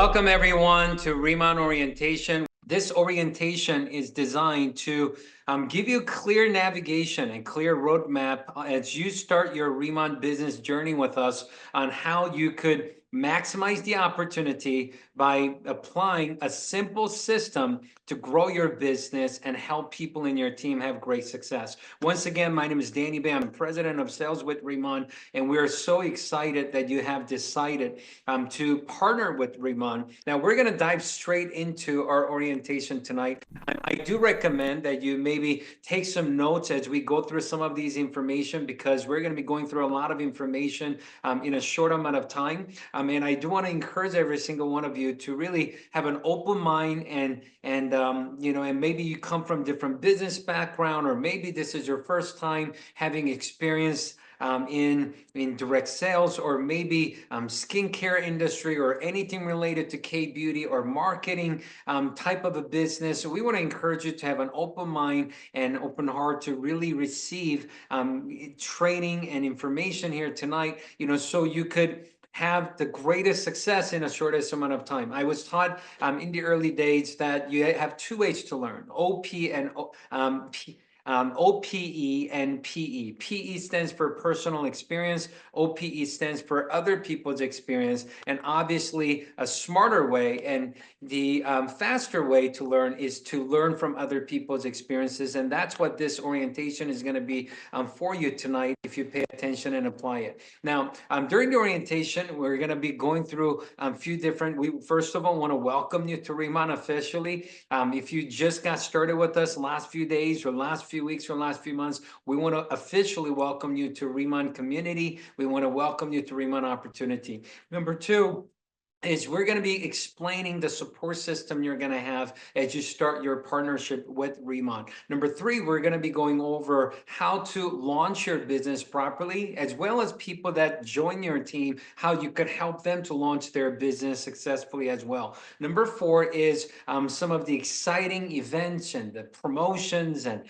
Welcome everyone to Riman Orientation. This orientation is designed to give you clear navigation and clear roadmap as you start your Riman business journey with us on how you could maximize the opportunity by applying a simple system to grow your business and help people in your team have great success. Once again, my name is Danny Bay. I'm president of sales with Riman, and we are so excited that you have decided to partner with Riman. Now, we're going to dive straight into our orientation tonight. I do recommend that you maybe take some notes as we go through some of these information, because we're going to be going through a lot of information in a short amount of time. And I do want to encourage every single one of you to really have an open mind and maybe you come from different business background, or maybe this is your first time having experience in direct sales, or maybe skincare industry, or anything related to K-beauty or marketing type of a business. So we want to encourage you to have an open mind and open heart to really receive training and information here tonight, so you could have the greatest success in a shortest amount of time. I was taught in the early days that you have two ways to learn: OP and OPE and PE. PE stands for personal experience. OPE stands for other people's experience. And obviously, a smarter way and the faster way to learn is to learn from other people's experiences. And that's what this orientation is going to be for you tonight, if you pay attention and apply it. Now, during the orientation, we're going to be going through a few different. We first of all want to welcome you to Riman officially. If you just got started with us last few days or last few weeks or last few months, we want to officially welcome you to Riman community. We want to welcome you to Riman opportunity. Number two is we're going to be explaining the support system you're going to have as you start your partnership with Riman. Number three, we're going to be going over how to launch your business properly, as well as people that join your team, how you could help them to launch their business successfully as well. Number four is some of the exciting events and the promotions and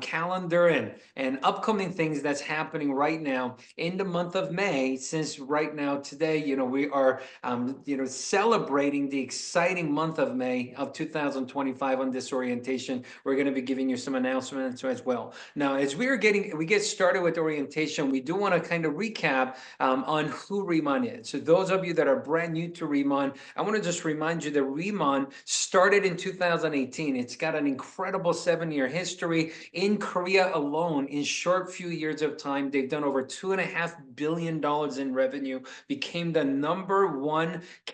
calendar and upcoming things that's happening right now in the month of May, since right now today, we are celebrating the exciting month of May of 2025 on this orientation. We're going to be giving you some announcements as well. Now, as we get started with orientation, we do want to kind of recap on who Riman is. So those of you that are brand new to Riman, I want to just remind you that Riman started in 2018. It's got an incredible 7-year history. In Korea alone, in short few years of time, they've done over $2.5 billion in revenue, became the #1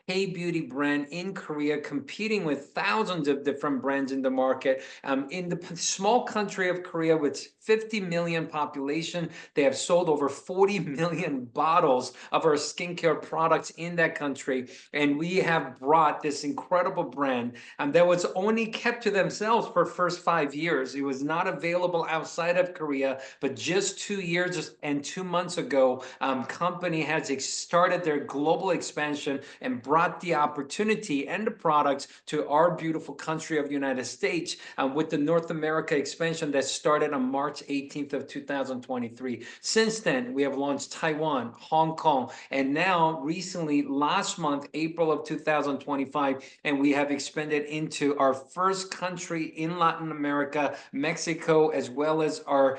K-beauty brand in Korea, competing with thousands of different brands in the market. In the small country of Korea with 50 million population, they have sold over 40 million bottles of our skincare products in that country. And we have brought this incredible brand that was only kept to themselves for first 5 years. It was not available outside of Korea, but just 2 years and 2 months ago, company has started their global expansion and brought the opportunity and the products to our beautiful country of the United States with the North America expansion that started on March 18th of 2023. Since then, we have launched Taiwan, Hong Kong, and now recently, last month, April of 2025, and we have expanded into our first country in Latin America, Mexico, as well as our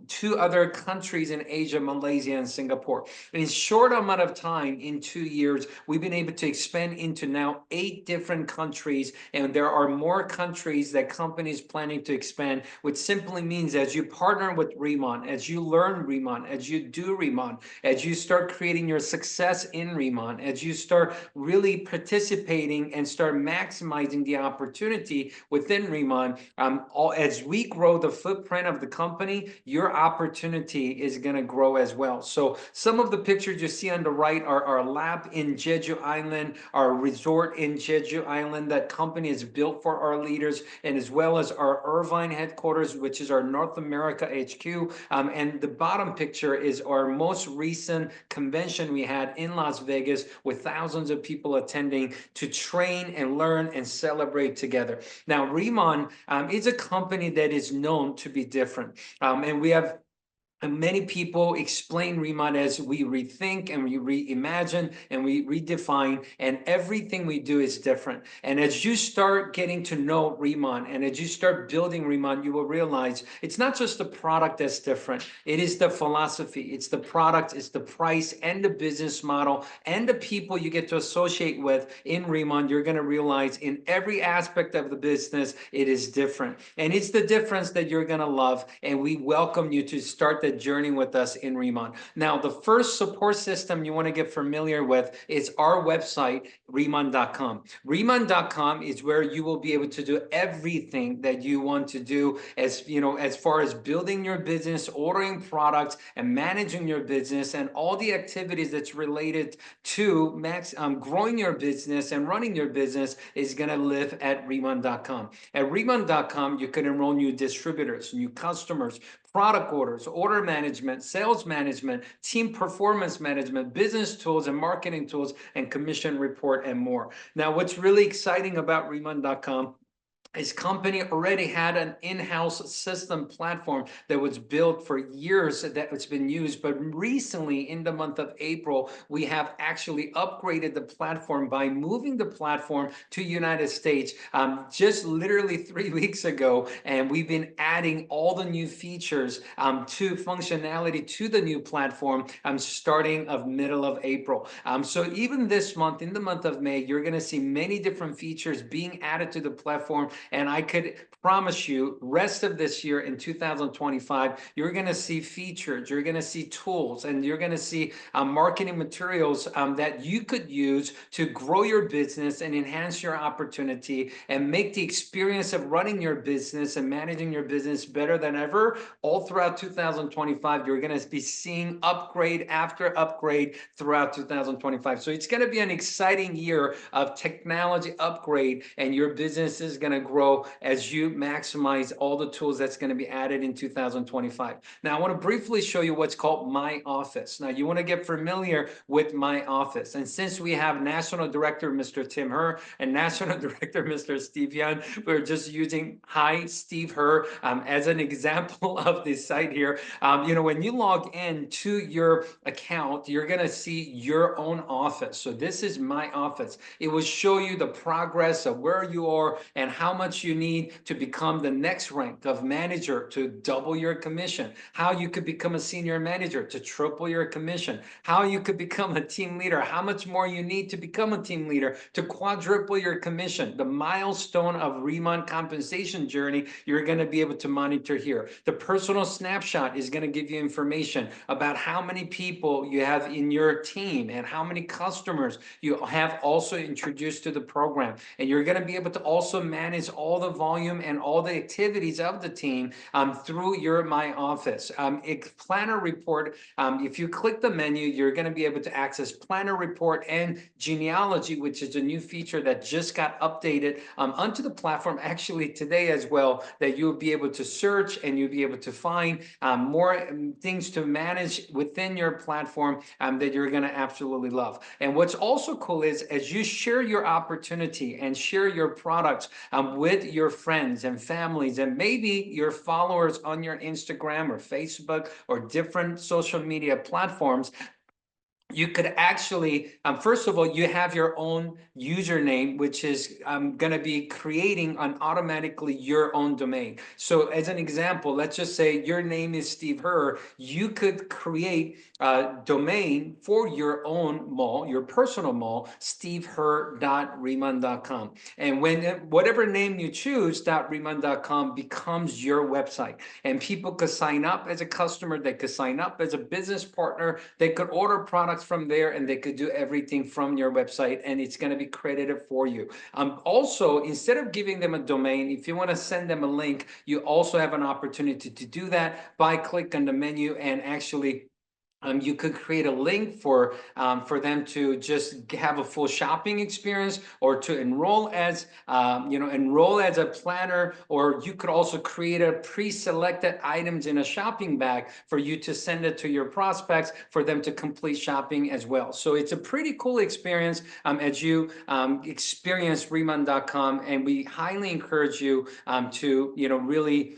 2 other countries in Asia, Malaysia, and Singapore. In a short amount of time, in 2 years, we've been able to expand into now 8 different countries, and there are more countries that companies planning to expand, which simply means as you partner with Riman, as you learn Riman, as you do Riman, as you start creating your success in Riman, as you start really participating and start maximizing the opportunity within Riman, as we grow the footprint of the company, your opportunity is going to grow as well. So some of the pictures you see on the right are our lab in Jeju Island, our resort in Jeju Island that company is built for our leaders, and as well as our Irvine headquarters, which is our North America HQ. And the bottom picture is our most recent convention we had in Las Vegas with thousands of people attending to train and learn and celebrate together. Now, Riman is a company that is known to be different. And we have And many people explain Riman as we rethink and we reimagine and we redefine, and everything we do is different. And as you start getting to know Riman and as you start building Riman, you will realize it's not just the product that's different. It is the philosophy, it's the product, it's the price, and the business model, and the people you get to associate with in Riman. You're going to realize in every aspect of the business, it is different. And it's the difference that you're going to love. And we welcome you to start the journey with us in Riman. Now, the first support system you want to get familiar with is our website, Riman.com. Riman.com is where you will be able to do everything that you want to do, as you know, as far as building your business, ordering products, and managing your business, and all the activities that's related to growing your business and running your business is going to live at Riman.com. At Riman.com, you can enroll new distributors, new customers, product orders, order management, sales management, team performance management, business tools and marketing tools, and commission report, and more. Now, what's really exciting about Riman.com, his company already had an in-house system platform that was built for years that it's been used, but recently in the month of April, we have actually upgraded the platform by moving the platform to United States just literally 3 weeks ago, and we've been adding all the new features to functionality to the new platform starting of middle of April. So even this month, in the month of May, you're going to see many different features being added to the platform. And I could promise you, rest of this year in 2025, you're going to see features, you're going to see tools, and you're going to see marketing materials that you could use to grow your business and enhance your opportunity and make the experience of running your business and managing your business better than ever. All throughout 2025, you're going to be seeing upgrade after upgrade throughout 2025. So it's going to be an exciting year of technology upgrade, and your business is going to grow as you maximize all the tools that's going to be added in 2025. Now, I want to briefly show you what's called My Office. Now, you want to get familiar with My Office. And since we have National Director, Mr. Tim Herr, and National Director, Mr. Steve Young, we're just using Hi, Steve Herr as an example of this site here. When you log in to your account, you're going to see your own office. So this is My Office. It will show you the progress of where you are and how much you need to become the next rank of manager to double your commission, how you could become a senior manager to triple your commission, how you could become a team leader, how much more you need to become a team leader to quadruple your commission. The milestone of Riman compensation journey, you're going to be able to monitor here. The personal snapshot is going to give you information about how many people you have in your team and how many customers you have also introduced to the program. And you're going to be able to also manage all the volume and all the activities of the team through your My Office. A planner report, if you click the menu, you're going to be able to access planner report and genealogy, which is a new feature that just got updated onto the platform actually today as well, that you'll be able to search and you'll be able to find more things to manage within your platform that you're going to absolutely love. And what's also cool is as you share your opportunity and share your products with your friends and families and maybe your followers on your Instagram or Facebook or different social media platforms, you could actually, first of all, you have your own username, which is going to be creating automatically your own domain. So as an example, let's just say your name is Steve Herr. You could create a domain for your own mall, your personal mall, steveherr.riman.com. And when whatever name you choose, .riman.com becomes your website. And people could sign up as a customer. They could sign up as a business partner. They could order products from there, and they could do everything from your website, and it's going to be credited for you. Also, instead of giving them a domain, if you want to send them a link, you also have an opportunity to do that by click on the menu, and actually you could create a link for them to just have a full shopping experience, or to enroll as a planner, or you could also create a pre-selected items in a shopping bag for you to send it to your prospects for them to complete shopping as well. So it's a pretty cool experience as you experience Riman.com, and we highly encourage you to really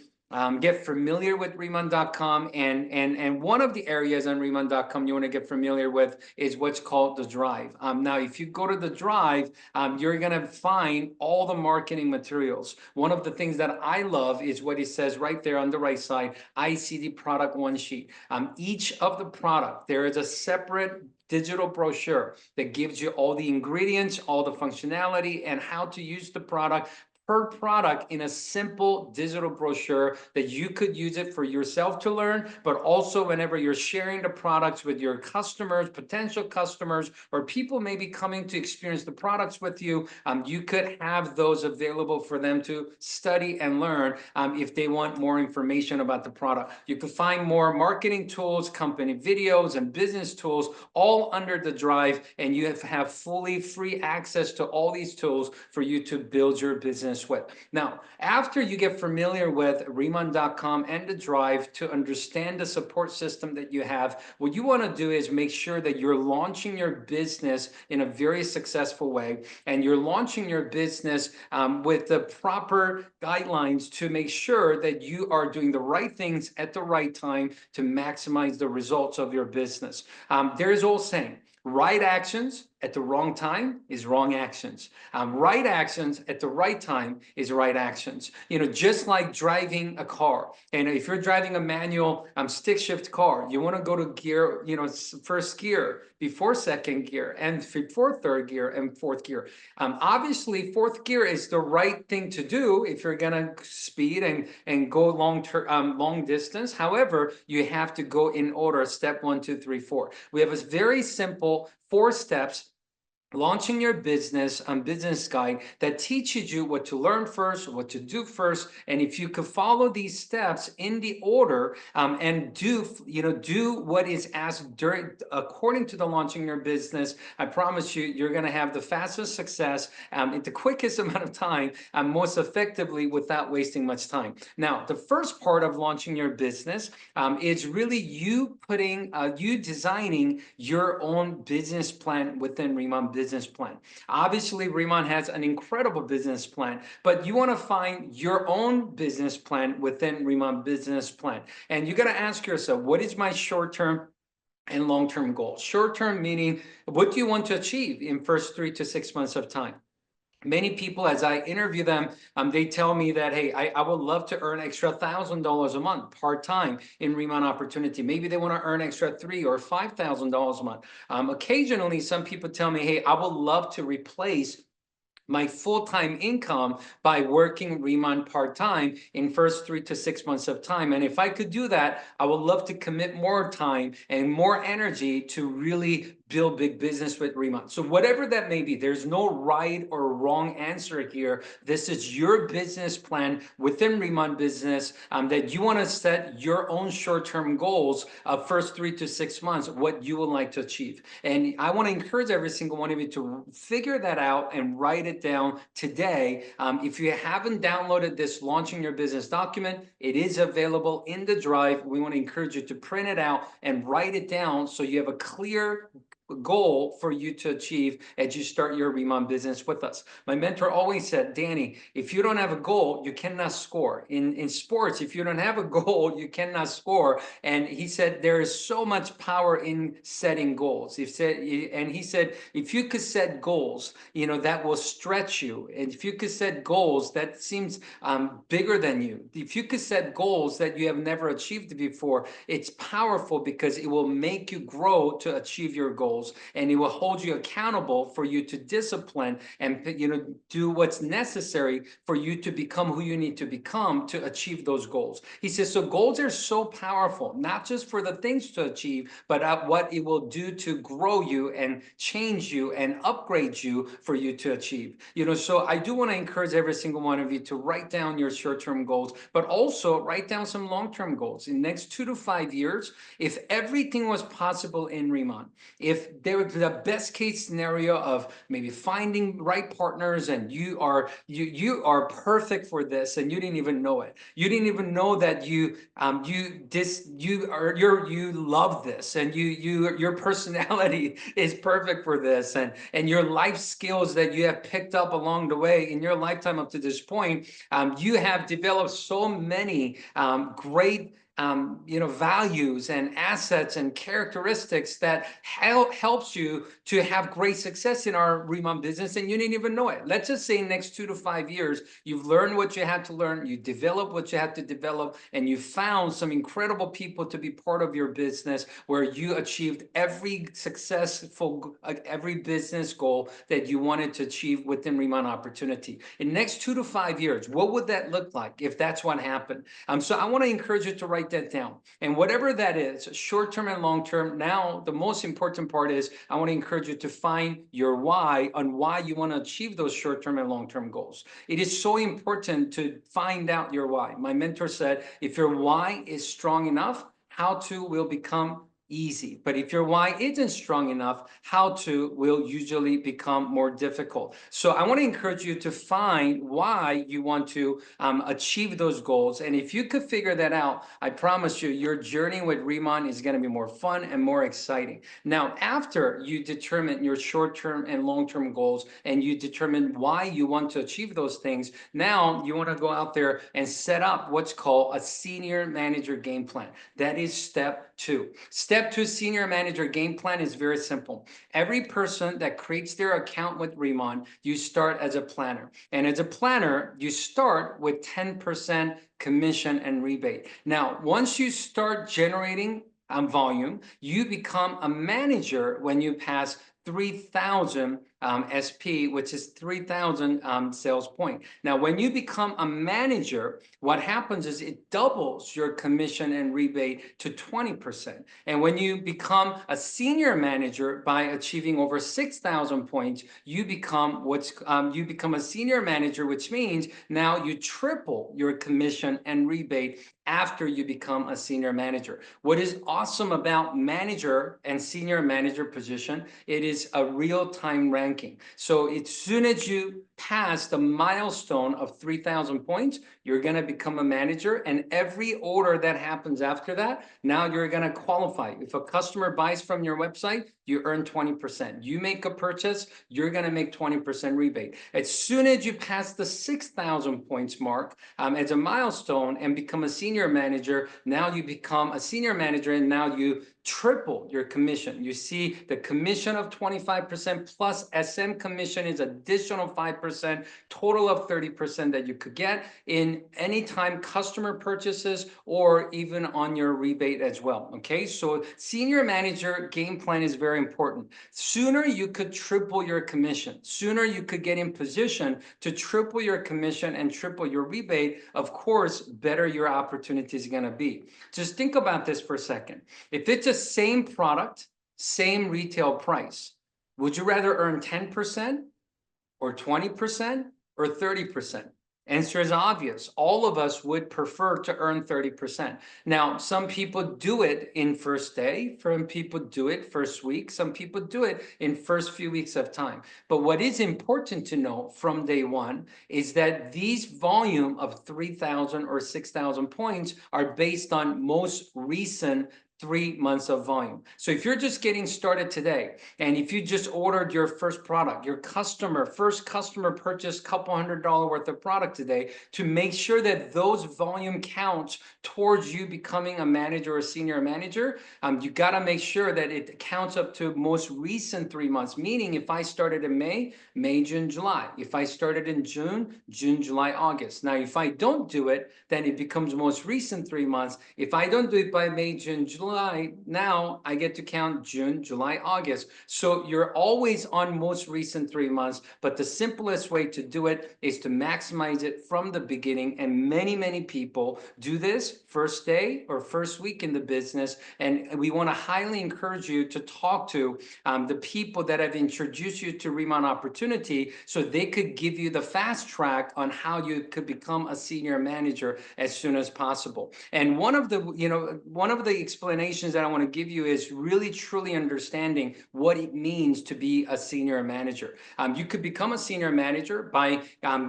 Get familiar with Riman.com, and one of the areas on Riman.com you want to get familiar with is what's called the Drive. Now, if you go to the Drive, you're going to find all the marketing materials. One of the things that I love is what it says right there on the right side, ICD product one sheet. Each of the product, there is a separate digital brochure that gives you all the ingredients, all the functionality, and how to use the product per product in a simple digital brochure that you could use it for yourself to learn, but also whenever you're sharing the products with your customers, potential customers, or people maybe coming to experience the products with you, you could have those available for them to study and learn if they want more information about the product. You could find more marketing tools, company videos, and business tools all under the Drive, and you have fully free access to all these tools for you to build your business with. Now, after you get familiar with Riman.com and the Drive to understand the support system that you have, what you want to do is make sure that you're launching your business in a very successful way, and you're launching your business with the proper guidelines to make sure that you are doing the right things at the right time to maximize the results of your business. There's an old saying, right actions at the wrong time is wrong actions. Right actions at the right time is right actions. Just like driving a car. And if you're driving a manual stick shift car, you want to go to gear, first gear before second gear and before third gear and fourth gear. Obviously, fourth gear is the right thing to do if you're going to speed and go long distance. However, you have to go in order, step 1, 2, 3, 4. We have a very simple 4 steps launching your business business guide that teaches you what to learn first, what to do first, and if you could follow these steps in the order and do what is asked according to the launching your business, I promise you're going to have the fastest success in the quickest amount of time and most effectively without wasting much time. Now, the first part of launching your business is really you designing your own business plan within Riman Business Plan. Obviously, Riman has an incredible business plan, but you want to find your own business plan within Riman Business Plan. And you got to ask yourself, what is my short-term and long-term goal? Short-term meaning, what do you want to achieve in first 3 to 6 months of time? Many people, as I interview them, they tell me that, hey, I would love to earn extra $1,000 a month part-time in Riman Opportunity. Maybe they want to earn extra $3,000 or $5,000 a month. Occasionally, some people tell me, hey, I would love to replace my full-time income by working Riman part-time in first 3 to 6 months of time. And if I could do that, I would love to commit more time and more energy to really build big business with Riman. So whatever that may be, there's no right or wrong answer here. This is your business plan within Riman Business that you want to set your own short-term goals of first 3 to 6 months, what you would like to achieve. And I want to encourage every single one of you to figure that out and write it down today. If you haven't downloaded this Launching Your Business document, it is available in the Drive. We want to encourage you to print it out and write it down so you have a clear goal for you to achieve as you start your Riman business with us. My mentor always said, Danny, if you don't have a goal, you cannot score. In sports, if you don't have a goal, you cannot score. And he said, there is so much power in setting goals. He said, if you could set goals, that will stretch you. And if you could set goals that seems bigger than you, if you could set goals that you have never achieved before, it's powerful because it will make you grow to achieve your goals. And it will hold you accountable for you to discipline and do what's necessary for you to become who you need to become to achieve those goals. He says, so goals are so powerful, not just for the things to achieve, but what it will do to grow you and change you and upgrade you for you to achieve. So I do want to encourage every single one of you to write down your short-term goals, but also write down some long-term goals. In the next 2 to 5 years, if everything was possible in Riman, if if there was the best case scenario of maybe finding right partners, and you are perfect for this, and you didn't even know it. You didn't even know that you love this, and your personality is perfect for this, and your life skills that you have picked up along the way in your lifetime up to this point. You have developed so many great values and assets and characteristics that helps you to have great success in our Riman business, and you didn't even know it. Let's just say next 2 to 5 years, you've learned what you had to learn, you developed what you had to develop, and you found some incredible people to be part of your business where you achieved every every business goal that you wanted to achieve within Riman Opportunity. In next 2 to 5 years, what would that look like if that's what happened? So I want to encourage you to write that down. And whatever that is, short-term and long-term, now the most important part is I want to encourage you to find your why on why you want to achieve those short-term and long-term goals. It is so important to find out your why. My mentor said, if your why is strong enough, how to will become easy. But if your why isn't strong enough, how to will usually become more difficult. So I want to encourage you to find why you want to achieve those goals. And if you could figure that out, I promise you, your journey with Riman is going to be more fun and more exciting. Now, after you determine your short-term and long-term goals, and you determine why you want to achieve those things, now you want to go out there and set up what's called a senior manager game plan. That is step 2. Step 2 senior manager game plan is very simple. Every person that creates their account with Riman, you start as a planner. And as a planner, you start with 10% commission and rebate. Now, once you start generating volume, you become a manager when you pass 3,000 SP, which is 3,000 sales point. Now, when you become a manager, what happens is it doubles your commission and rebate to 20%. And when you become a senior manager by achieving over 6,000 points, you become a senior manager, which means now you triple your commission and rebate after you become a senior manager. What is awesome about manager and senior manager position, it is a real-time ranking. So as soon as you pass the milestone of 3,000 points, you're going to become a manager, and every order that happens after that, now you're going to qualify. If a customer buys from your website, you earn 20%. You make a purchase, you're going to make 20% rebate. As soon as you pass the 6,000 points mark as a milestone and become a senior manager, now you become a senior manager, and now you triple your commission. You see the commission of 25% plus SM commission is additional 5%, total of 30% that you could get in anytime customer purchases or even on your rebate as well. Okay, so senior manager game plan is very important. Sooner you could triple your commission, sooner you could get in position to triple your commission and triple your rebate, of course, better your opportunity is going to be. Just think about this for a second. If it's a same product, same retail price, would you rather earn 10% or 20% or 30%? Answer is obvious. All of us would prefer to earn 30%. Now, some people do it in first day, some people do it first week, some people do it in first few weeks of time. But what is important to know from day one is that these volume of 3,000 or 6,000 points are based on most recent 3 months of volume. So if you're just getting started today, and if you just ordered your first product, your first customer purchased a couple $100 worth of product today, to make sure that those volume counts towards you becoming a manager or a senior manager, you got to make sure that it counts up to most recent 3 months. Meaning, if I started in May, June, July. If I started in June, July, August. Now, if I don't do it, then it becomes most recent 3 months. If I don't do it by May, June, July, now I get to count June, July, August. So you're always on most recent 3 months, but the simplest way to do it is to maximize it from the beginning. And many people do this first day or first week in the business. And we want to highly encourage you to talk to the people that have introduced you to Riman Opportunity, so they could give you the fast track on how you could become a senior manager as soon as possible. And one of the explanations explanations that I want to give you is really truly understanding what it means to be a senior manager. You could become a senior manager by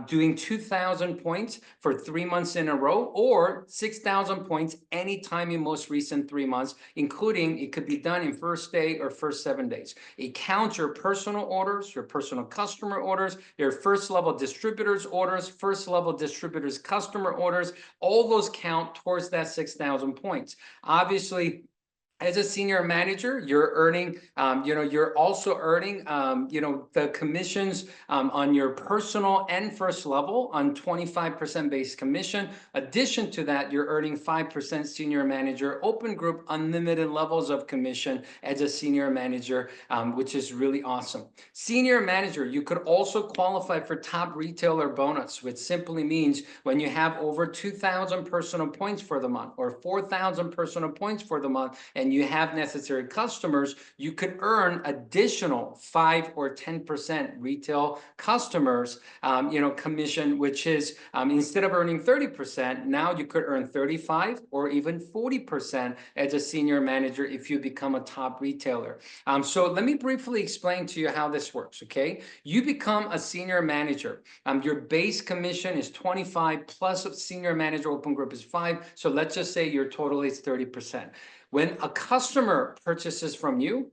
doing 2,000 points for 3 months in a row, or 6,000 points anytime in most recent 3 months, including it could be done in first day or first 7 days. It counts your personal orders, your personal customer orders, your first level distributors orders, first level distributors customer orders. All those count towards that 6,000 points. Obviously, as a senior manager, you're earning, you're also earning, the commissions on your personal and first level on 25% base commission. Addition to that, you're earning 5% senior manager open group unlimited levels of commission as a senior manager, which is really awesome. Senior manager, you could also qualify for top retailer bonus, which simply means when you have over 2,000 personal points for the month or 4,000 personal points for the month, and you have necessary customers, you could earn additional 5 or 10% retail customers, commission, which is instead of earning 30%, now you could earn 35 or even 40% as a senior manager if you become a top retailer. So let me briefly explain to you how this works, okay? You become a senior manager. Your base commission is 25 plus a senior manager open group is 5. So let's just say your total is 30%. When a customer purchases from you,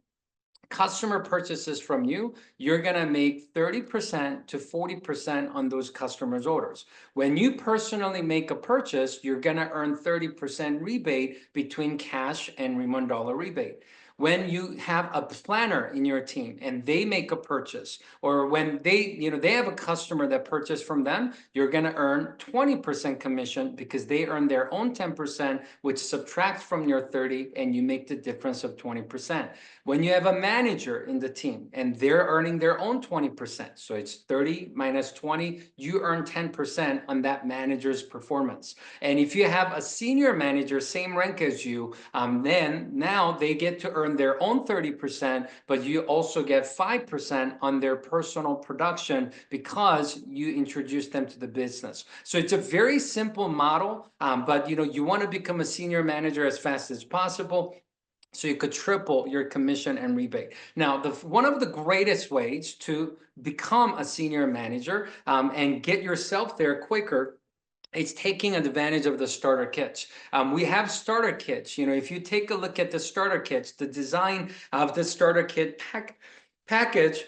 you're going to make 30% to 40% on those customers' orders. When you personally make a purchase, you're going to earn 30% rebate between cash and Riman dollar rebate. When you have a planner in your team and they make a purchase, or when they have a customer that purchased from them, you're going to earn 20% commission because they earn their own 10%, which subtracts from your 30, and you make the difference of 20%. When you have a manager in the team and they're earning their own 20%, so it's 30 minus 20, you earn 10% on that manager's performance. And if you have a senior manager, same rank as you, then now they get to earn their own 30%, but you also get 5% on their personal production because you introduced them to the business. So it's a very simple model, but you want to become a senior manager as fast as possible, so you could triple your commission and rebate. Now, one of the greatest ways to become a senior manager and get yourself there quicker, it's taking advantage of the starter kits. We have starter kits. If you take a look at the starter kits, the design of the starter kit package,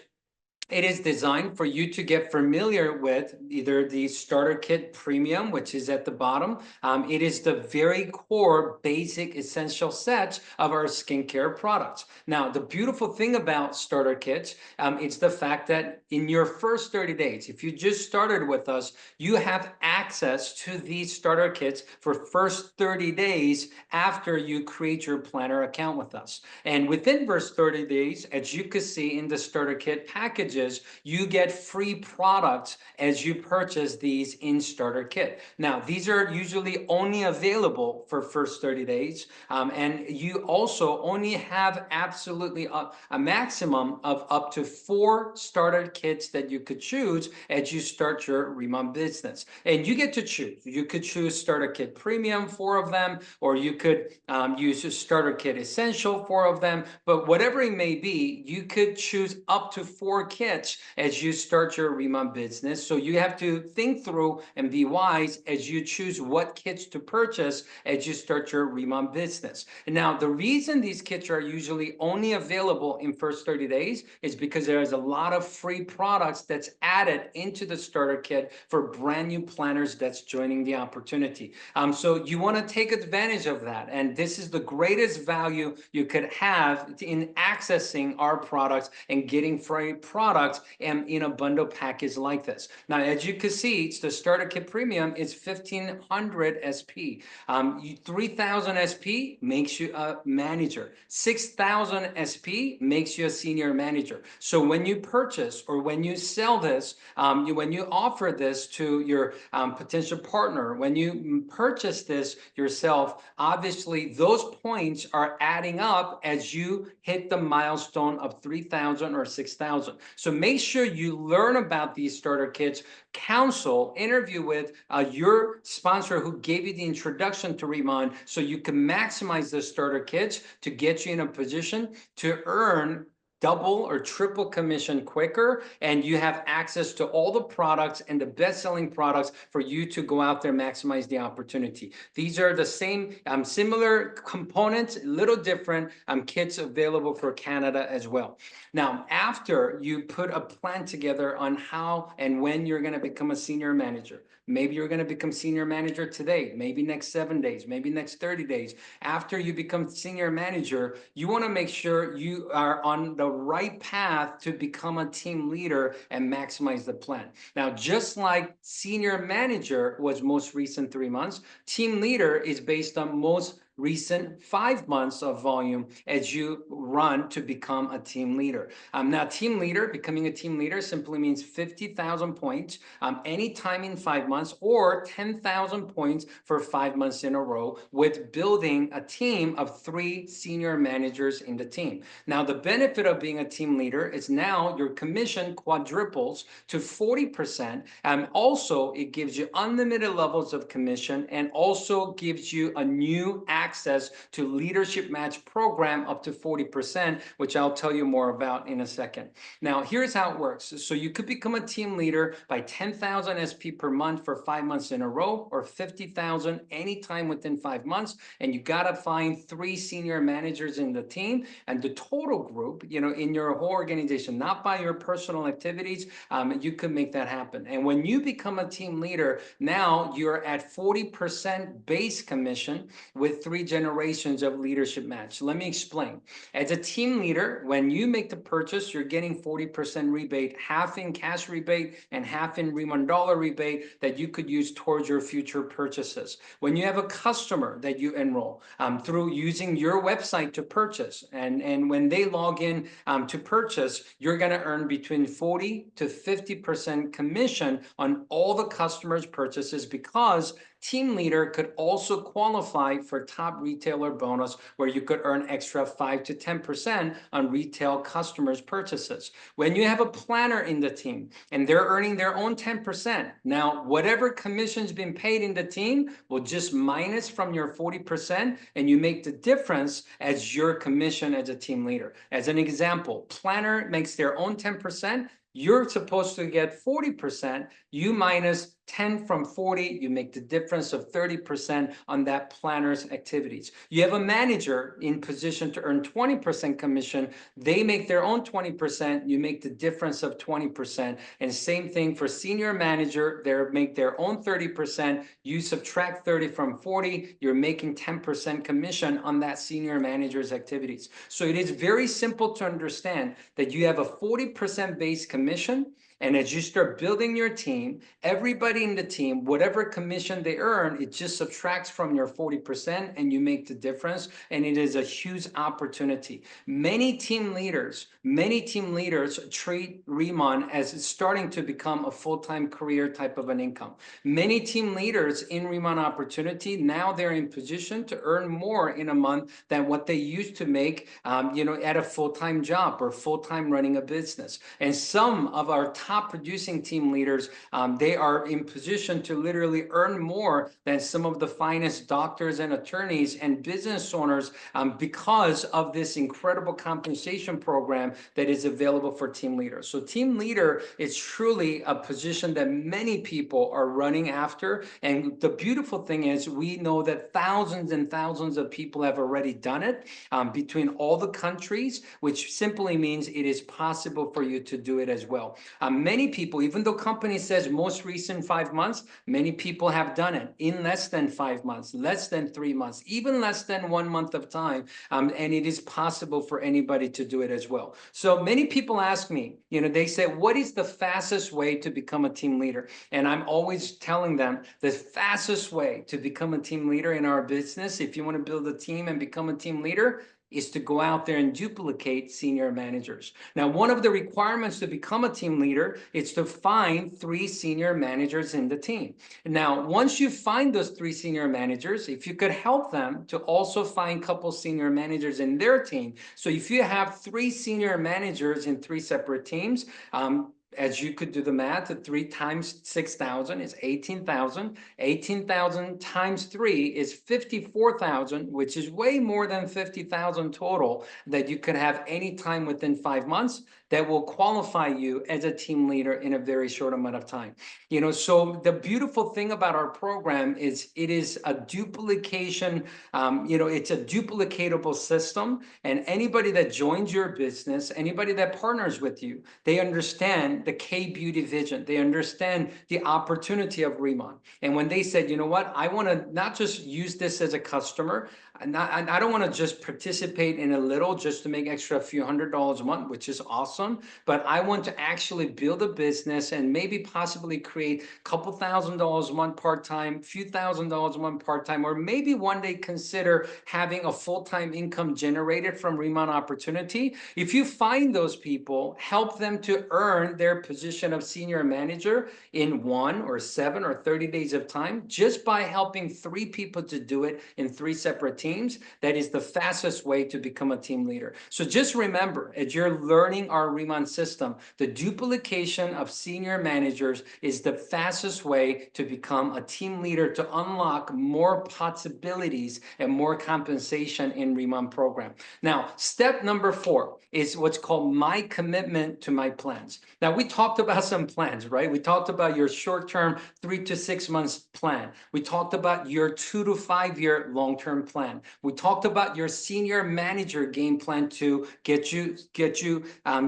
it is designed for you to get familiar with either the starter kit premium, which is at the bottom. It is the very core basic essential sets of our skincare products. Now, the beautiful thing about starter kits, it's the fact that in your first 30 days, if you just started with us, you have access to these starter kits for first 30 days after you create your planner account with us. And within first 30 days, as you can see in the starter kit package, you get free products as you purchase these in starter kit. Now, these are usually only available for first 30 days, and you also only have absolutely a maximum of up to 4 starter kits that you could choose as you start your Riman business. And you get to choose. You could choose starter kit premium, 4 of them, or you could use a starter kit essential, 4 of them. But whatever it may be, you could choose up to 4 kits as you start your Riman business. So you have to think through and be wise as you choose what kits to purchase as you start your Riman business. And now, the reason these kits are usually only available in first 30 days is because there is a lot of free products that's added into the starter kit for brand new planners that's joining the opportunity. So you want to take advantage of that. And this is the greatest value you could have in accessing our products and getting free products and in a bundle package like this. Now, as you can see, it's the starter kit premium is 1,500 SP. 3,000 SP makes you a manager. 6,000 SP makes you a senior manager. So when you purchase or when you sell this, when you offer this to your potential partner, when you purchase this yourself, obviously those points are adding up as you hit the milestone of 3,000 or 6,000. So make sure you learn about these starter kits, counsel, interview with your sponsor who gave you the introduction to Riman, so you can maximize the starter kits to get you in a position to earn double or triple commission quicker, and you have access to all the products and the best-selling products for you to go out there and maximize the opportunity. These are the same similar components, a little different kits available for Canada as well. Now, after you put a plan together on how and when you're going to become a senior manager, maybe you're going to become senior manager today, maybe next 7 days, maybe next 30 days. After you become senior manager, you want to make sure you are on the right path to become a team leader and maximize the plan. Now, just like senior manager was most recent 3 months, team leader is based on most recent 5 months of volume as you run to become a team leader. Now, team leader, becoming a team leader simply means 50,000 points anytime in 5 months, or 10,000 points for 5 months in a row, with building a team of 3 senior managers in the team. Now, the benefit of being a team leader is now your commission quadruples to 40%. Also, it gives you unlimited levels of commission, and also gives you a new access to leadership match program up to 40%, which I'll tell you more about in a second. Now, here's how it works. So you could become a team leader by 10,000 SP per month for 5 months in a row, or 50,000 anytime within 5 months. And you got to find 3 senior managers in the team, and the total group, in your whole organization, not by your personal activities, you can make that happen. And when you become a team leader, now you're at 40% base commission with 3 generations of leadership match. Let me explain. As a team leader, when you make the purchase, you're getting 40% rebate, half in cash rebate and half in Riman dollar rebate that you could use towards your future purchases. When you have a customer that you enroll through using your website to purchase, and when they log in to purchase, you're going to earn between 40 to 50% commission on all the customers' purchases, because team leader could also qualify for top retailer bonus, where you could earn extra 5 to 10% on retail customers' purchases. When you have a planner in the team and they're earning their own 10%, now whatever commission's been paid in the team will just minus from your 40%, and you make the difference as your commission as a team leader. As an example, planner makes their own 10%. You're supposed to get 40%. You minus 10 from 40, you make the difference of 30% on that planner's activities. You have a manager in position to earn 20% commission. They make their own 20%. You make the difference of 20%. And same thing for senior manager. They make their own 30%. You subtract 30 from 40. You're making 10% commission on that senior manager's activities. So it is very simple to understand that you have a 40% base commission. And as you start building your team, everybody in the team, whatever commission they earn, it just subtracts from your 40% and you make the difference. And it is a huge opportunity. Many team leaders treat Riman as starting to become a full-time career type of an income. Many team leaders in Riman Opportunity, now they're in position to earn more in a month than what they used to make at a full-time job or full-time running a business. And some of our top producing team leaders, they are in position to literally earn more than some of the finest doctors and attorneys and business owners, because of this incredible compensation program that is available for team leaders. So team leader is truly a position that many people are running after. And the beautiful thing is, we know that thousands and thousands of people have already done it between all the countries, which simply means it is possible for you to do it as well. Many people, even though company says most recent 5 months, many people have done it in less than 5 months, less than 3 months, even less than 1 month of time. And it is possible for anybody to do it as well. So many people ask me, they say, what is the fastest way to become a team leader? And I'm always telling them the fastest way to become a team leader in our business, if you want to build a team and become a team leader, is to go out there and duplicate senior managers. Now, one of the requirements to become a team leader is to find 3 senior managers in the team. Now, once you find those 3 senior managers, if you could help them to also find a couple senior managers in their team. So if you have 3 senior managers in 3 separate teams, as you could do the math, 3 times 6,000 is 18,000. 18,000 times 3 is 54,000, which is way more than 50,000 total that you could have any time within 5 months that will qualify you as a team leader in a very short amount of time. So the beautiful thing about our program is it is a duplication, it's a duplicatable system, and anybody that joins your business, anybody that partners with you, they understand the K-Beauty vision. They understand the opportunity of Riman. And when they said, you know what, I want to not just use this as a customer, I don't want to just participate in a little just to make extra few $100s a month, which is awesome, but I want to actually build a business and maybe possibly create a couple $1,000s a month part-time, few $1,000s a month part-time, or maybe one day consider having a full-time income generated from Riman opportunity. If you find those people, help them to earn their position of senior manager in 1 or 7 or 30 days of time, just by helping 3 people to do it in 3 separate teams, that is the fastest way to become a team leader. So just remember, as you're learning our Riman system, the duplication of senior managers is the fastest way to become a team leader, to unlock more possibilities and more compensation in Riman program. Now, step number 4 is what's called my commitment to my plans. Now, we talked about some plans, right? We talked about your short-term 3 to 6 months plan. We talked about your 2 to 5 year long-term plan. We talked about your senior manager game plan to get you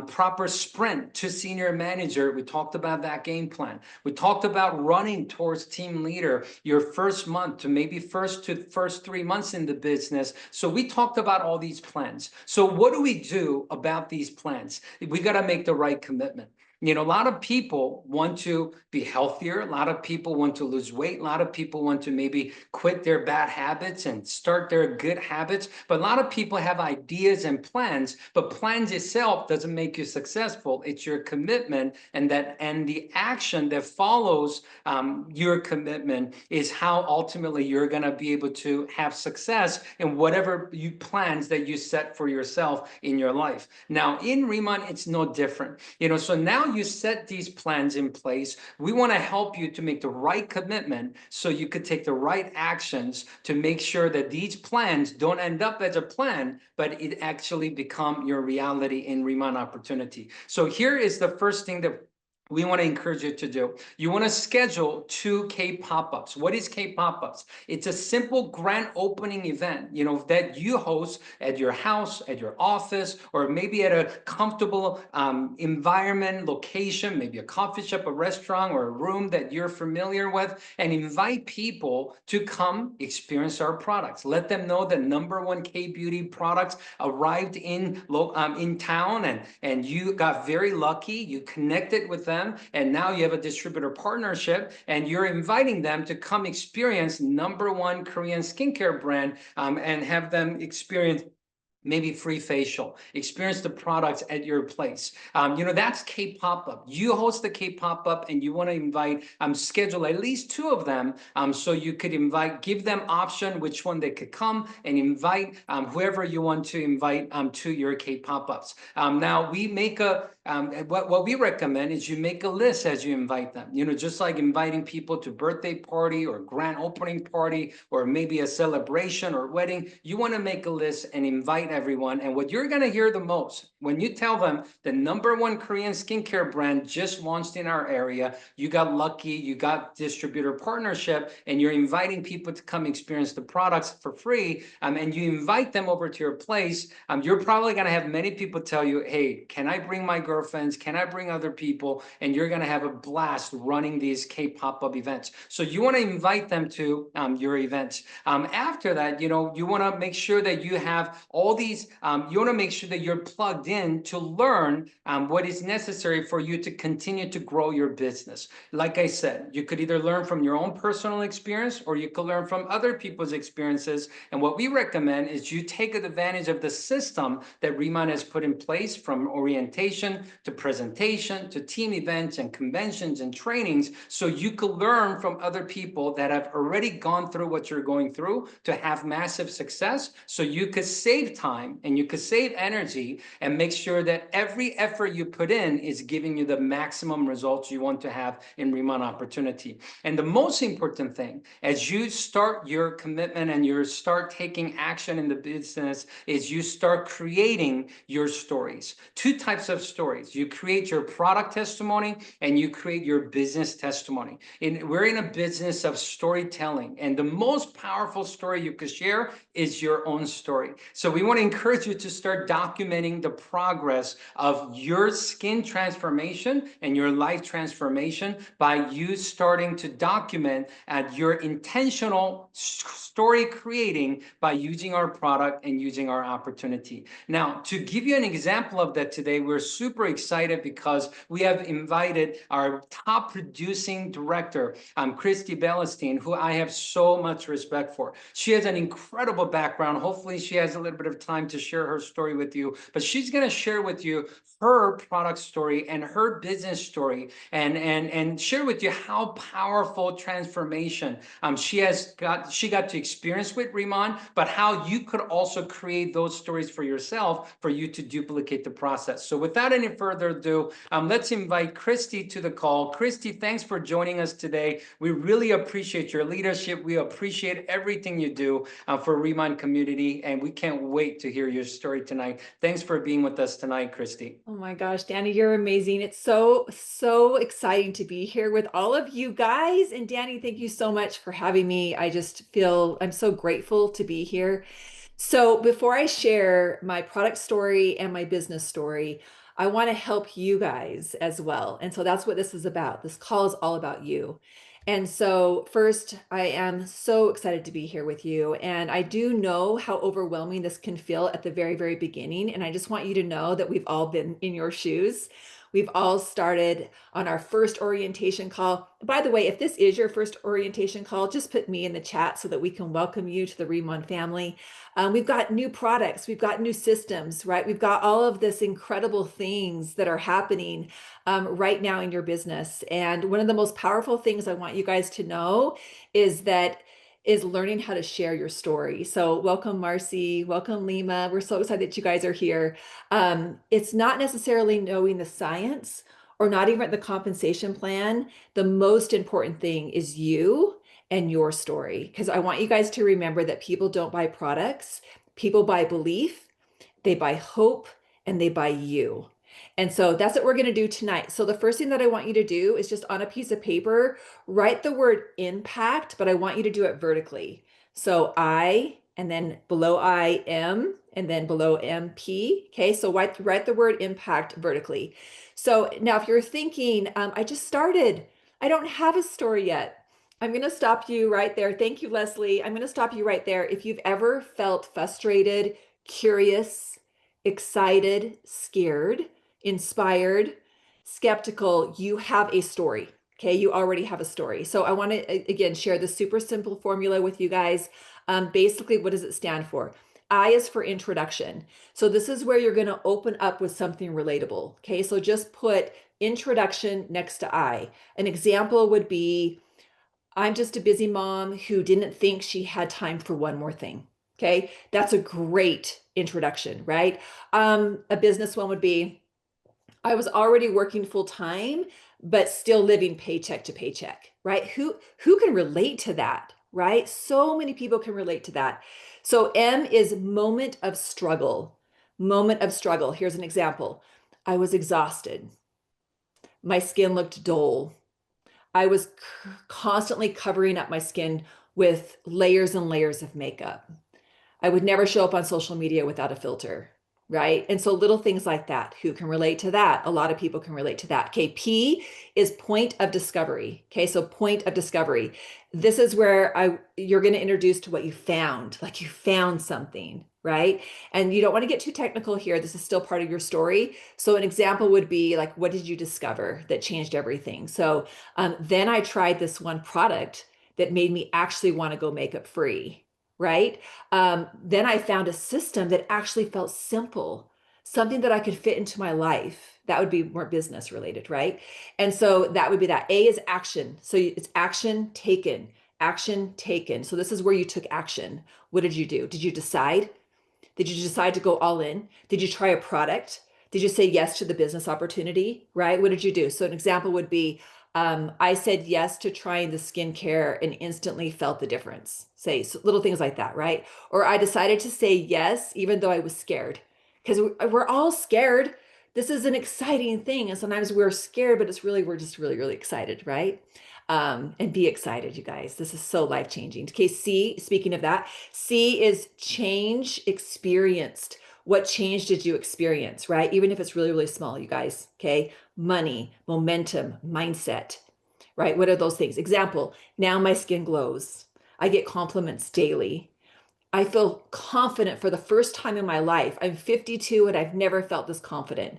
proper sprint to senior manager. We talked about that game plan. We talked about running towards team leader your first month to maybe first 3 months in the business. So we talked about all these plans. So what do we do about these plans? We got to make the right commitment. A lot of people want to be healthier. A lot of people want to lose weight. A lot of people want to maybe quit their bad habits and start their good habits. But a lot of people have ideas and plans, but plans itself doesn't make you successful. It's your commitment and the action that follows your commitment is how ultimately you're going to be able to have success in whatever plans that you set for yourself in your life. Now, in Riman, it's no different. So now you set these plans in place. We want to help you to make the right commitment so you could take the right actions to make sure that these plans don't end up as a plan, but it actually become your reality in Riman opportunity. So here is the first thing that we want to encourage you to do. You want to schedule 2 K pop-ups. What is K pop-ups? It's a simple grand opening event, that you host at your house, at your office, or maybe at a comfortable environment, location, maybe a coffee shop, a restaurant, or a room that you're familiar with, and invite people to come experience our products. Let them know the #1 K-Beauty products arrived in town, and you got very lucky. You connected with them, and now you have a distributor partnership, and you're inviting them to come experience #1 Korean skincare brand and have them experience maybe free facial, experience the products at your place. That's K pop-up. You host the K pop-up and you want to invite, schedule at least 2 of them. So you could give them option which one they could come, and invite whoever you want to invite to your K pop-ups. Now we make what we recommend is you make a list as you invite them. Just like inviting people to birthday party or grand opening party or maybe a celebration or wedding, you want to make a list and invite everyone. And what you're going to hear the most when you tell them the #1 Korean skincare brand just launched in our area, you got lucky, you got distributor partnership, and you're inviting people to come experience the products for free, and you invite them over to your place, you're probably going to have many people tell you, hey, can I bring my girlfriends? Can I bring other people? And you're going to have a blast running these K pop-up events. So you want to invite them to your events. After that, you want to make sure that you have all the these, you want to make sure that you're plugged in to learn what is necessary for you to continue to grow your business. Like I said, you could either learn from your own personal experience or you could learn from other people's experiences. And what we recommend is you take advantage of the system that Riman has put in place, from orientation to presentation to team events and conventions and trainings, so you could learn from other people that have already gone through what you're going through to have massive success, so you could save time and you could save energy and make sure that every effort you put in is giving you the maximum results you want to have in Riman opportunity. And the most important thing, as you start your commitment and you start taking action in the business, is you start creating your stories. Two types of stories. You create your product testimony and you create your business testimony. We're in a business of storytelling, and the most powerful story you could share is your own story. So we want to encourage you to start documenting the progress of your skin transformation and your life transformation by you starting to document your intentional story creating by using our product and using our opportunity. Now, to give you an example of that today, we're super excited because we have invited our top producing director, Christy Bellestein, who I have so much respect for. She has an incredible background. Hopefully she has a little bit of time to share her story with you, but she's going to share with you her product story and her business story, and share with you how powerful transformation she got to experience with Riman, but how you could also create those stories for yourself for you to duplicate the process. So without any further ado, let's invite Christy to the call. Christy, thanks for joining us today. We really appreciate your leadership. We appreciate everything you do for Riman community, and we can't wait to hear your story tonight. Thanks for being with us tonight, Christy. Oh my gosh, Danny, you're amazing. It's so exciting to be here with all of you guys. And Danny, thank you so much for having me. I just feel I'm so grateful to be here. So before I share my product story and my business story, I want to help you guys as well. And so that's what this is about. This call is all about you. And so, first, I am so excited to be here with you. And I do know how overwhelming this can feel at the very beginning. And I just want you to know that we've all been in your shoes. We've all started on our first orientation call. By the way, if this is your first orientation call, just put me in the chat so that we can welcome you to the Riman family. We've got new products, we've got new systems, right? We've got all of this incredible things that are happening right now in your business. And one of the most powerful things I want you guys to know is learning how to share your story. So welcome, Marcy, welcome, Lima. We're so excited that you guys are here. It's not necessarily knowing the science or not even the compensation plan. The most important thing is you and your story. Because I want you guys to remember that people don't buy products, people buy belief, they buy hope, and they buy you. And so that's what we're going to do tonight. So the first thing that I want you to do is just on a piece of paper, write the word impact, but I want you to do it vertically. So I, and then below I, M, and then below MP. Okay, so write the word impact vertically. So now if you're thinking, I just started, I don't have a story yet. I'm going to stop you right there. Thank you, Leslie. I'm going to stop you right there. If you've ever felt frustrated, curious, excited, scared, inspired, skeptical, you have a story. Okay, you already have a story. So I want to again share the super simple formula with you guys. Basically, what does it stand for? I is for introduction. So this is where you're going to open up with something relatable. Okay, so just put introduction next to I. An example would be, I'm just a busy mom who didn't think she had time for one more thing. Okay, that's a great introduction, right? A business one would be, I was already working full time, but still living paycheck to paycheck, right? Who can relate to that, right? So many people can relate to that. So M is moment of struggle. Moment of struggle. Here's an example. I was exhausted. My skin looked dull. I was constantly covering up my skin with layers and layers of makeup. I would never show up on social media without a filter, right? And so little things like that. Who can relate to that? A lot of people can relate to that. Okay, P is point of discovery. Okay, so point of discovery. This is where you're going to introduce to what you found, like you found something, right? And you don't want to get too technical here. This is still part of your story. So an example would be like, what did you discover that changed everything? So then I tried this one product that made me actually want to go makeup free, right? Then I found a system that actually felt simple, something that I could fit into my life. That would be more business related, right? And so that would be that. A is action. So it's action taken, action taken. So this is where you took action. What did you do? Did you decide? Did you decide to go all in? Did you try a product? Did you say yes to the business opportunity? Right? What did you do? So an example would be, I said yes to trying the skincare and instantly felt the difference. Say so little things like that, right? Or I decided to say yes even though I was scared, because we're all scared. This is an exciting thing, and sometimes we're scared, but it's really we're just really really excited, right? And be excited, you guys. This is so life changing. Okay, C. Speaking of that, C is change experienced. What change did you experience, right? Even if it's really, really small, you guys, okay? Money, momentum, mindset, right? What are those things? Example, now my skin glows. I get compliments daily. I feel confident for the first time in my life. I'm 52 and I've never felt this confident,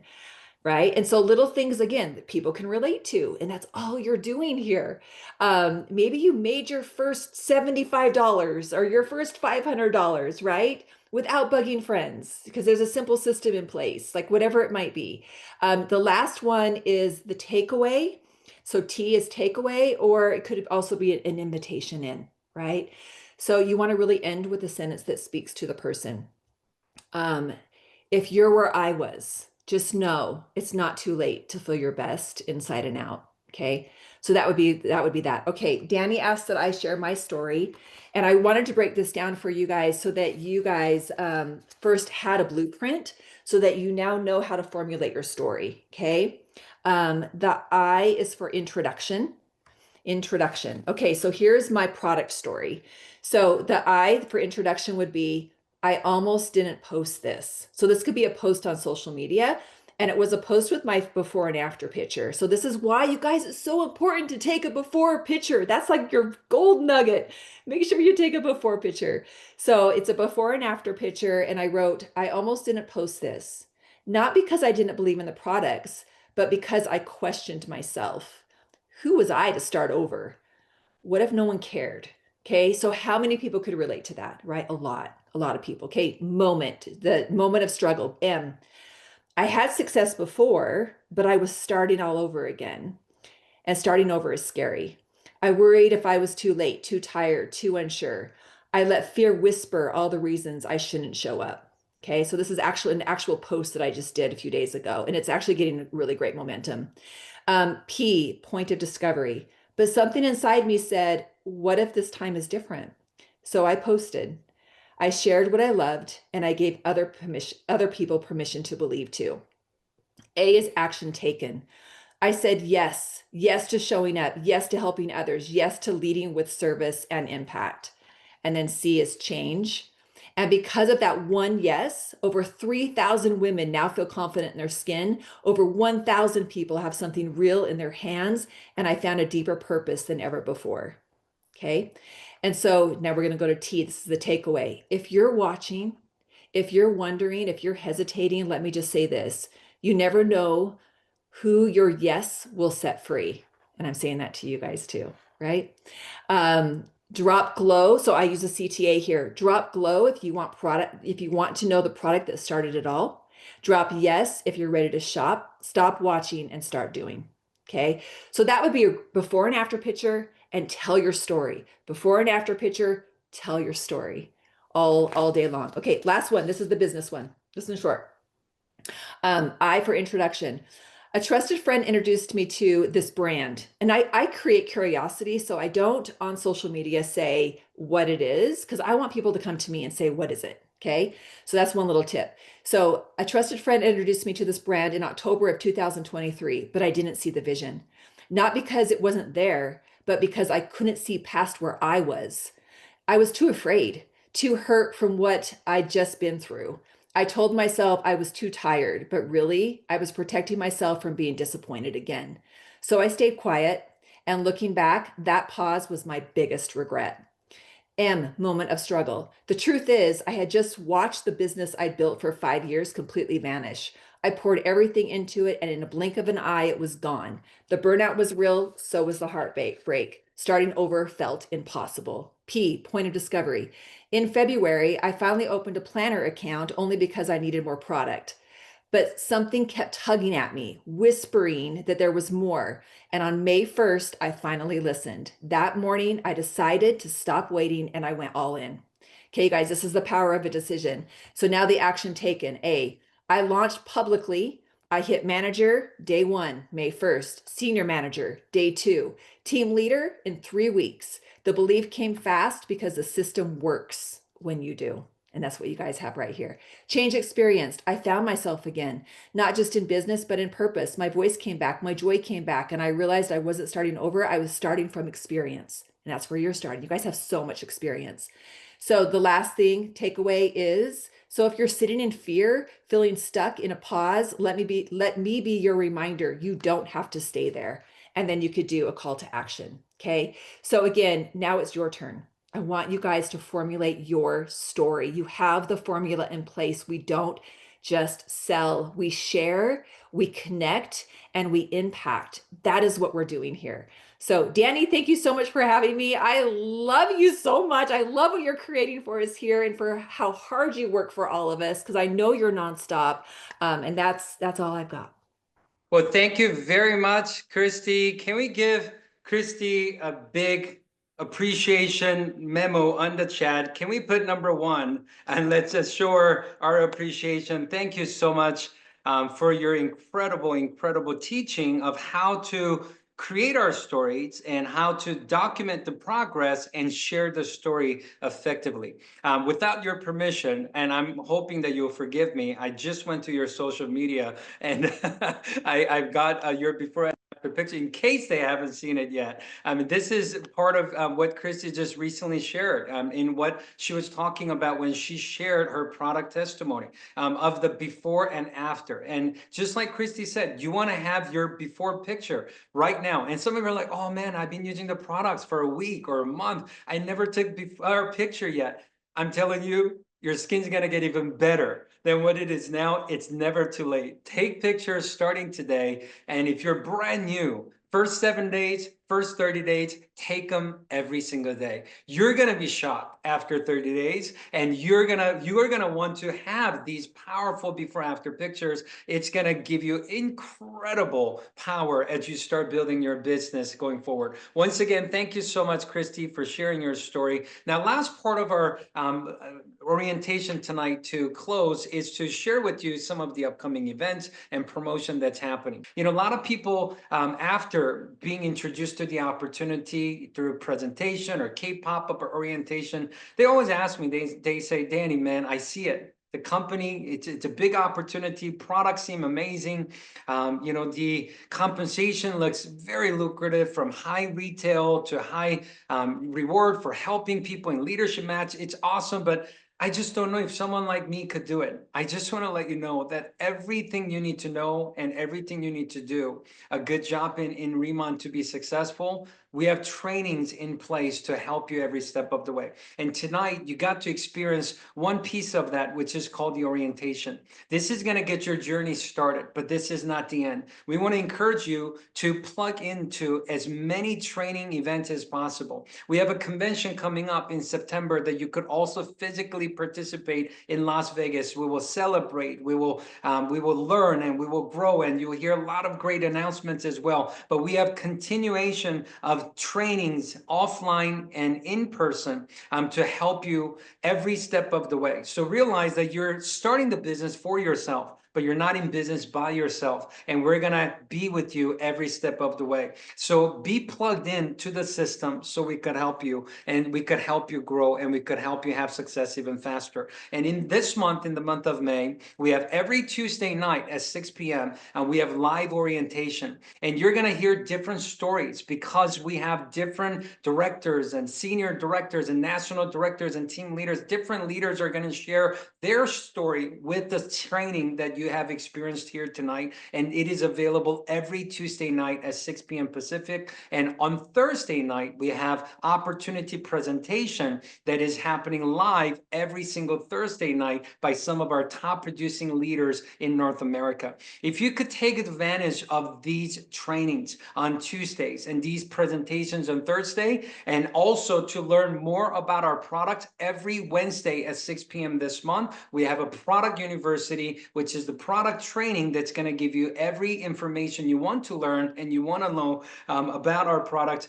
right? And so little things again that people can relate to, and that's all you're doing here. Maybe you made your first $75 or your first $500, right? Without bugging friends, because there's a simple system in place, like whatever it might be. The last one is the takeaway. So T is takeaway, or it could also be an invitation in, right? So you want to really end with a sentence that speaks to the person. Um, if you're where I was, just know it's not too late to feel your best inside and out. Okay. So that would be that. Okay. Danny asked that I share my story. And I wanted to break this down for you guys so that you guys first had a blueprint so that you now know how to formulate your story. Okay. The I is for introduction. Introduction. Okay, so here's my product story. So the I for introduction would be, I almost didn't post this. So this could be a post on social media, and it was a post with my before and after picture. So this is why you guys, it's so important to take a before picture. That's like your gold nugget. Make sure you take a before picture. So it's a before and after picture, and I wrote, I almost didn't post this. Not because I didn't believe in the products, but because I questioned myself. Who was I to start over? What if no one cared? Okay, so how many people could relate to that, right? A lot of people. Okay, the moment of struggle. M. I had success before, but I was starting all over again. And starting over is scary. I worried if I was too late, too tired, too unsure. I let fear whisper all the reasons I shouldn't show up. Okay, so this is actually an actual post that I just did a few days ago, and it's actually getting really great momentum. P, point of discovery. But something inside me said, what if this time is different? So I posted. I shared what I loved, and I gave other people permission to believe too. A is action taken. I said yes, yes to showing up, yes to helping others, yes to leading with service and impact. And then C is change. And because of that one yes, over 3,000 women now feel confident in their skin. Over 1,000 people have something real in their hands. And I found a deeper purpose than ever before. Okay. And so now we're going to go to T. This is the takeaway. If you're watching, if you're wondering, if you're hesitating, let me just say this. You never know who your yes will set free. And I'm saying that to you guys too, right? Drop glow. So I use a CTA here. Drop glow if you want to know the product that started it all. Drop yes if you're ready to shop. Stop watching and start doing. Okay. So that would be your before and after picture, and tell your story. Before and after picture, tell your story all day long. Okay, last one. This is the business one. This is short. I for introduction. A trusted friend introduced me to this brand, and I create curiosity. So I don't on social media say what it is because I want people to come to me and say, what is it? Okay. So that's one little tip. So a trusted friend introduced me to this brand in October of 2023, but I didn't see the vision. Not because it wasn't there, but because I couldn't see past where I was. I was too afraid, too hurt from what I'd just been through. I told myself I was too tired, but really, I was protecting myself from being disappointed again. So I stayed quiet, and looking back, that pause was my biggest regret. M, moment of struggle. The truth is, I had just watched the business I'd built for 5 years completely vanish. I poured everything into it, and in a blink of an eye, it was gone. The burnout was real, so was the heartbreak. Starting over felt impossible. P, point of discovery. In February, I finally opened a planner account only because I needed more product. But something kept tugging at me, whispering that there was more. And on May 1st, I finally listened. That morning, I decided to stop waiting and I went all in. Okay, guys, this is the power of a decision. So now the action taken. A, I launched publicly. I hit manager day one, May 1st, senior manager day two, team leader in 3 weeks. The belief came fast because the system works when you do. And that's what you guys have right here. Change experienced. I found myself again, not just in business, but in purpose. My voice came back, my joy came back, and I realized I wasn't starting over. I was starting from experience. And that's where you're starting. You guys have so much experience. So the last thing, takeaway is, so if you're sitting in fear, feeling stuck in a pause, let me be your reminder. You don't have to stay there. And then you could do a call to action. Okay. So again, now it's your turn. I want you guys to formulate your story. You have the formula in place. We don't just sell, we share, we connect, and we impact. That is what we're doing here. So, Danny, thank you so much for having me. I love you so much. I love what you're creating for us here and for how hard you work for all of us because I know you're nonstop. And that's all I've got. Well, thank you very much, Christy. Can we give Christy a big appreciation memo on the chat? Can we put number one and let's assure our appreciation? Thank you so much for your incredible teaching of how to create our stories and how to document the progress and share the story effectively. Without your permission, and I'm hoping that you'll forgive me, I just went to your social media and I've got your before and after picture in case they haven't seen it yet. I mean, this is part of what Christy just recently shared in what she was talking about when she shared her product testimony of the before and after. And just like Christy said, you want to have your before picture right now. And some of you are like, oh man, I've been using the products for a week or a month. I never took before picture yet. I'm telling you, your skin's gonna get even better than what it is now. It's never too late. Take pictures starting today. And if you're brand new, first 7 days, first 30 days, take them every single day. You're gonna be shocked after 30 days, and you are gonna want to have these powerful before after pictures. It's gonna give you incredible power as you start building your business going forward. Once again, thank you so much, Christy, for sharing your story. Now, last part of our orientation tonight to close is to share with you some of the upcoming events and promotion that's happening. You know, a lot of people after being introduced to the opportunity through presentation or K-pop-up or orientation, they always ask me, they say, Danny, man, I see it. The company, it's a big opportunity. Products seem amazing. You know, the compensation looks very lucrative from high retail to high reward for helping people in leadership match. It's awesome, but I just don't know if someone like me could do it. I just want to let you know that everything you need to know and everything you need to do a good job in Riman to be successful, we have trainings in place to help you every step of the way. And tonight you got to experience one piece of that, which is called the orientation. This is going to get your journey started, but this is not the end. We want to encourage you to plug into as many training events as possible. We have a convention coming up in September that you could also physically participate in Las Vegas. We will celebrate, we will learn, and we will grow, and you'll hear a lot of great announcements as well. But we have continuation of trainings offline and in person to help you every step of the way. So realize that you're starting the business for yourself, but you're not in business by yourself. And we're gonna be with you every step of the way. So be plugged in to the system so we could help you and we could help you grow and we could help you have success even faster. And in this month, in the month of May, we have every Tuesday night at 6 p.m. and we have live orientation. And you're gonna hear different stories because we have different directors and senior directors and national directors and team leaders. Different leaders are gonna share their story with the training that you you have experienced here tonight. And it is available every Tuesday night at 6 p.m. Pacific. And on Thursday night, we have opportunity presentation that is happening live every single Thursday night by some of our top producing leaders in North America. If you could take advantage of these trainings on Tuesdays and these presentations on Thursday, and also to learn more about our products every Wednesday at 6 p.m. this month, we have a product university, which is the product training that's going to give you every information you want to learn and you want to know about our products.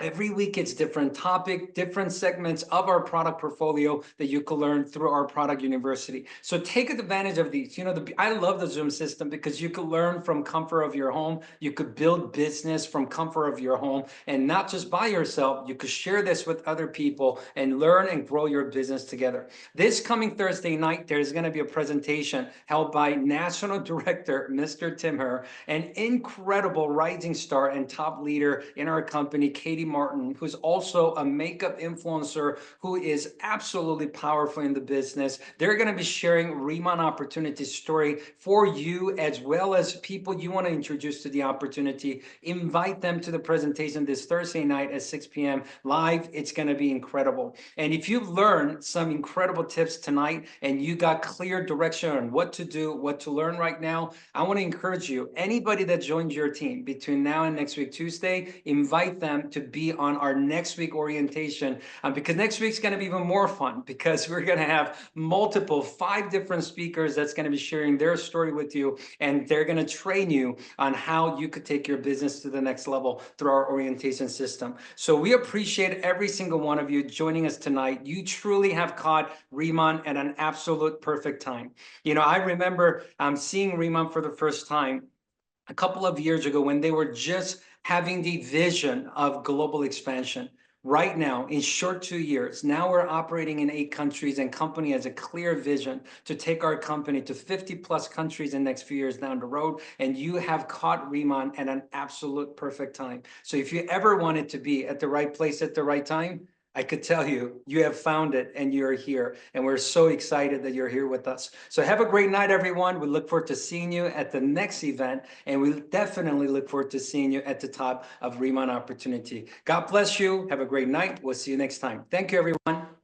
Every week it's different topic, different segments of our product portfolio that you can learn through our product university. So take advantage of these. You know, I love the Zoom system because you could learn from comfort of your home. You could build business from comfort of your home, and not just by yourself. You could share this with other people and learn and grow your business together. This coming Thursday night, there's going to be a presentation held by National Director, Mr. Tim Herr, an incredible rising star and top leader in our company, Katie Martin, who's also a makeup influencer who is absolutely powerful in the business. They're going to be sharing Riman opportunity story for you, as well as people you want to introduce to the opportunity. Invite them to the presentation this Thursday night at 6 p.m. live. It's going to be incredible. And if you've learned some incredible tips tonight and you got clear direction on what to do, what to learn right now, I want to encourage you, anybody that joins your team between now and next week, Tuesday, invite them to be on our next week orientation, because next week's going to be even more fun, because we're going to have five different speakers that's going to be sharing their story with you, and they're going to train you on how you could take your business to the next level through our orientation system. So we appreciate every single one of you joining us tonight. You truly have caught Riman at an absolute perfect time. You know, I remember seeing Riman for the first time a couple of years ago when they were just having the vision of global expansion. Right now, in short 2 years, now we're operating in 8 countries, and company has a clear vision to take our company to 50 plus countries in the next few years down the road. And you have caught Riman at an absolute perfect time. So if you ever wanted to be at the right place at the right time, I could tell you, you have found it and you're here. And we're so excited that you're here with us. So have a great night, everyone. We look forward to seeing you at the next event. And we definitely look forward to seeing you at the top of Riman Opportunity. God bless you. Have a great night. We'll see you next time. Thank you, everyone.